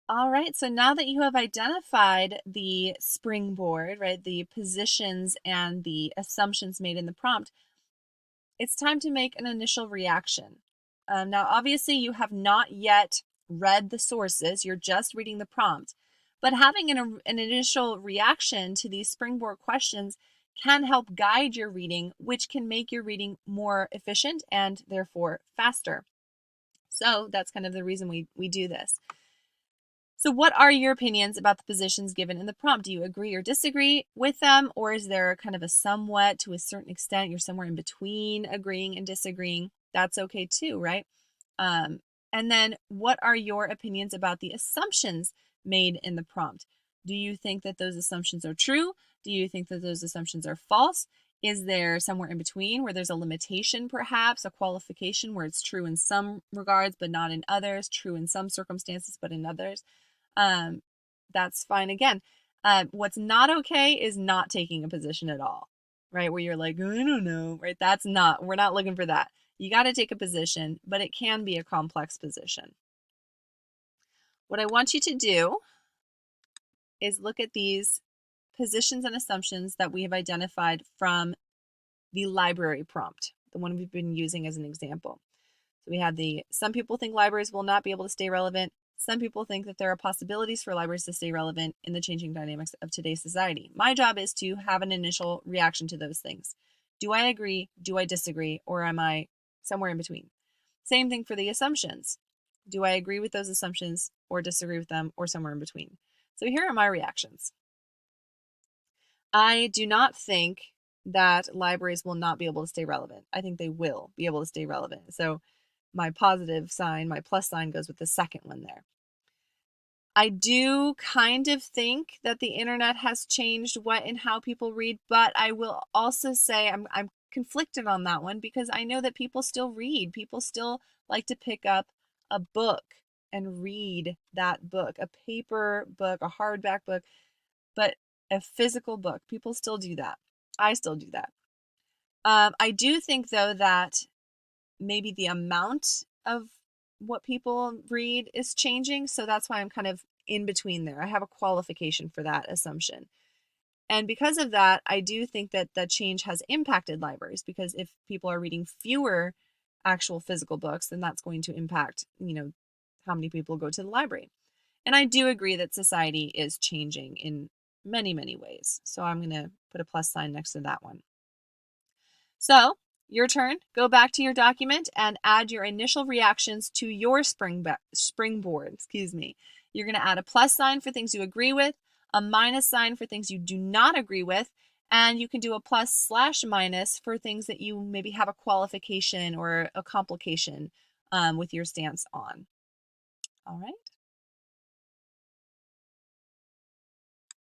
All right, so now that you have identified the springboard, right, the positions and the assumptions made in the prompt, it's time to make an initial reaction. Now, obviously, you have not yet read the sources, you're just reading the prompt, but having an initial reaction to these springboard questions can help guide your reading, which can make your reading more efficient and therefore faster. So that's kind of the reason we do this. So what are your opinions about the positions given in the prompt? Do you agree or disagree with them? Or is there kind of a somewhat, to a certain extent, you're somewhere in between agreeing and disagreeing? That's okay too, right? Um, and then what are your opinions about the assumptions made in the prompt? Do you think that those assumptions are true? Do you think that those assumptions are false? Is there somewhere in between where there's a limitation, perhaps, a qualification where it's true in some regards, but not in others, true in some circumstances, but in others? um, that's fine. Again, what's not okay is not taking a position at all, right? Where you're like, I don't know, right? We're not looking for that. You got to take a position, but it can be a complex position. What I want you to do is look at these positions and assumptions that we have identified from the library prompt, the one we've been using as an example. So we have some people think libraries will not be able to stay relevant. Some people think that there are possibilities for libraries to stay relevant in the changing dynamics of today's society. My job is to have an initial reaction to those things. Do I agree? Do I disagree? Or am I somewhere in between? Same thing for the assumptions. Do I agree with those assumptions or disagree with them or somewhere in between? So here are my reactions. I do not think that libraries will not be able to stay relevant. I think they will be able to stay relevant. So my positive sign, my plus sign goes with the second one there. I do kind of think that the internet has changed what and how people read, but I will also say I'm conflicted on that one because I know that people still read. People still like to pick up a book and read that book, a paper book, a hardback book, but a physical book. People still do that. I still do that. I do think, though, that maybe the amount of what people read is changing. So that's why I'm kind of in between there. I have a qualification for that assumption. And because of that, I do think that the change has impacted libraries because if people are reading fewer actual physical books, then that's going to impact, how many people go to the library. And I do agree that society is changing in many, many ways. So I'm going to put a plus sign next to that one. So your turn. Go back to your document and add your initial reactions to your springboard. You're going to add a plus sign for things you agree with, a minus sign for things you do not agree with, and you can do a plus/minus for things that you maybe have a qualification or a complication with your stance on. All right.